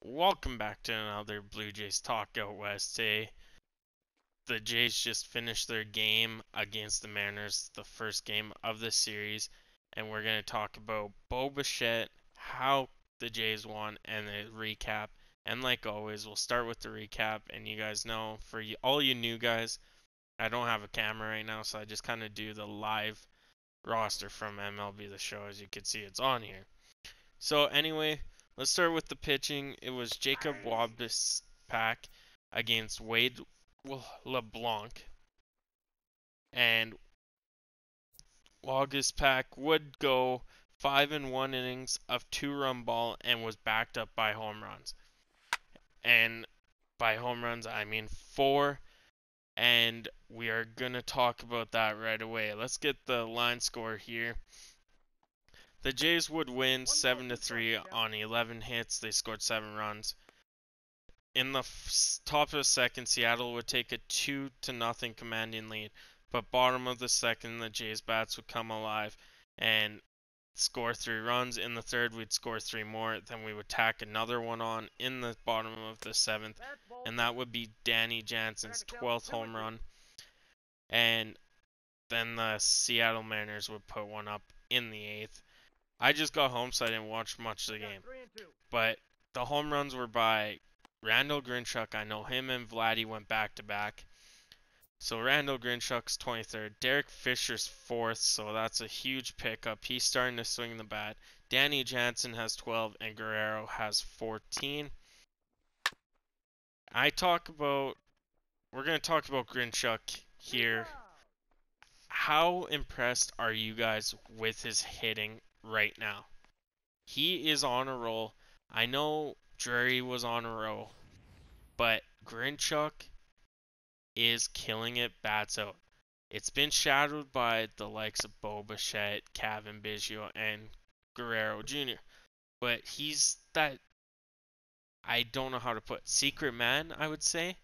Welcome back to another Blue Jays Talk Out West. Today, the Jays just finished their game against the Mariners, the first game of the series, and we're going to talk about Bichette, how the Jays won, and the recap. And like always, we'll start with the recap, and you guys know, for all you new guys, I don't have a camera right now, so I just kind of do the live roster from MLB The Show. As you can see, it's on here. So anyway, let's start with the pitching. It was Jacob Waguespack against Wade LeBlanc, and Waguespack would go 5 in 1 innings of 2-run ball and was backed up by home runs. And by home runs, I mean 4. And we are gonna talk about that right away. Let's get the line score here. The Jays would win 7-3 on 11 hits. They scored 7 runs. In the top of the second, Seattle would take a 2-0 commanding lead. But bottom of the second, the Jays bats would come alive and score 3 runs. In the third, we'd score 3 more. Then we would tack another one on in the bottom of the seventh, and that would be Danny Jansen's 12th home run. And then the Seattle Mariners would put one up in the 8th. I just got home, so I didn't watch much of the game. But the home runs were by Randal Grinchuk. I know him and Vladdy went back-to-back. So Randal Grinchuk's 23rd. Derek Fisher's 4th, so that's a huge pickup. He's starting to swing the bat. Danny Jansen has 12, and Guerrero has 14. We're going to talk about Grinchuk here. How impressed are you guys with his hitting right now? He is on a roll. I know Drury was on a roll, but Grinchuk is killing it, bats out. It's been shadowed by the likes of Bichette, Kevin Biggio, and Guerrero Jr. But he's that, I don't know how to put, secret man, I would say.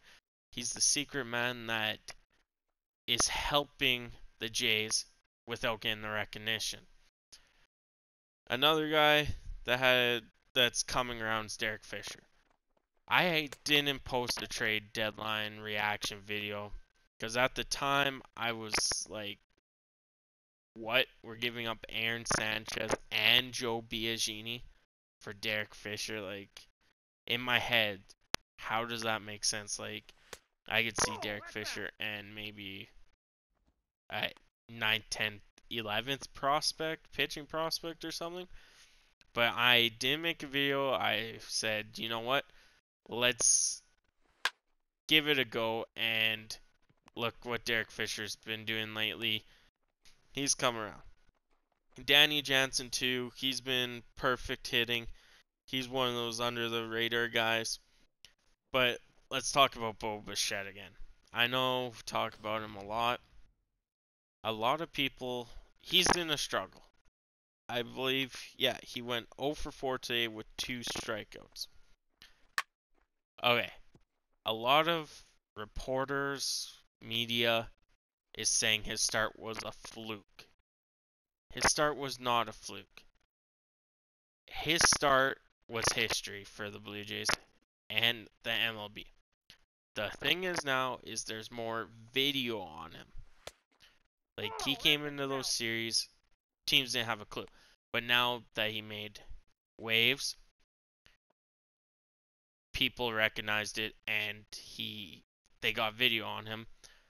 He's the secret man that is helping the Jays without getting the recognition. Another guy that's coming around is Derek Fisher. I didn't post a trade deadline reaction video because at the time I was like, what? We're giving up Aaron Sanchez and Joe Biagini for Derek Fisher? Like, in my head, how does that make sense? Like, I could see Derek Fisher and maybe a 9th, 10th, 11th pitching prospect or something. But I did make a video. I said, you know what? Let's give it a go, and look what Derek Fisher's been doing lately. He's come around. Danny Jansen too. He's been perfect hitting. He's one of those under the radar guys. But let's talk about Bichette again. I know we talk about him a lot. A lot of people, he's in a struggle. I believe, yeah, he went 0 for 4 today with 2 strikeouts. Okay. A lot of reporters, media, is saying his start was a fluke. His start was not a fluke. His start was history for the Blue Jays and the MLB. The thing is now is there's more video on him. Like, he came into those series, teams didn't have a clue. But now that he made waves, people recognized it, and they got video on him.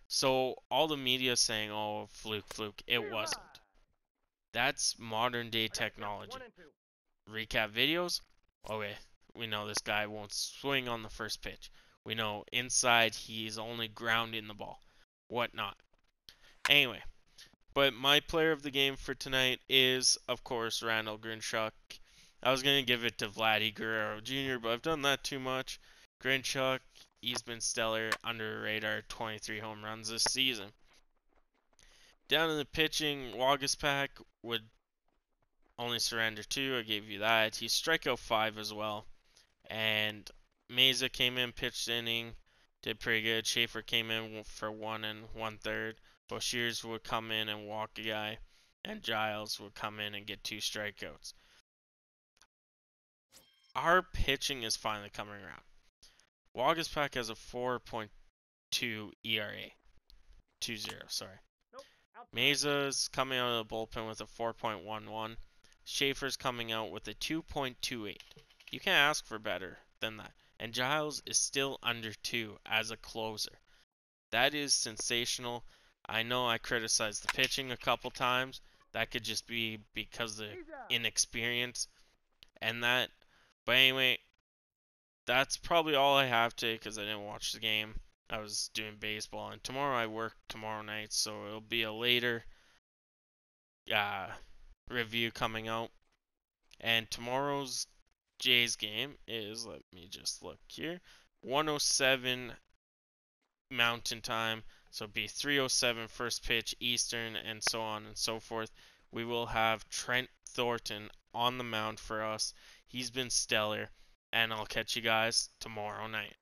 So all the media saying, oh, fluke, it wasn't. That's modern day technology. Recap videos, okay, we know this guy won't swing on the first pitch. We know inside he's only grounding the ball, whatnot. Anyway, but my player of the game for tonight is, of course, Randal Grinchuk. I was going to give it to Vladdy Guerrero Jr., but I've done that too much. Grinchuk, he's been stellar, under the radar, 23 home runs this season. Down in the pitching, Waguespack would only surrender 2. I gave you that. He struck out 5 as well. And Meza came in, pitched inning, did pretty good. Schaefer came in for 1 1/3. Boshiers would come in and walk a guy, and Giles would come in and get 2 strikeouts. our pitching is finally coming around. Waguespack has a 4.2 ERA. 2-0, sorry. Mesa's coming out of the bullpen with a 4.11. Schaefer's coming out with a 2.28. You can't ask for better than that. And Giles is still under 2 as a closer. That is sensational. I know I criticized the pitching a couple times. That could just be because of inexperience and that. But anyway, that's probably all I have today because I didn't watch the game. I was doing baseball, and tomorrow I work tomorrow night, so it'll be a later review coming out. And tomorrow's Jays game is, let me just look here, 107 Mountain Time, so it'll be 3:07 first pitch Eastern, and so on and so forth. We will have Trent Thornton on the mound for us. He's been stellar, and I'll catch you guys tomorrow night.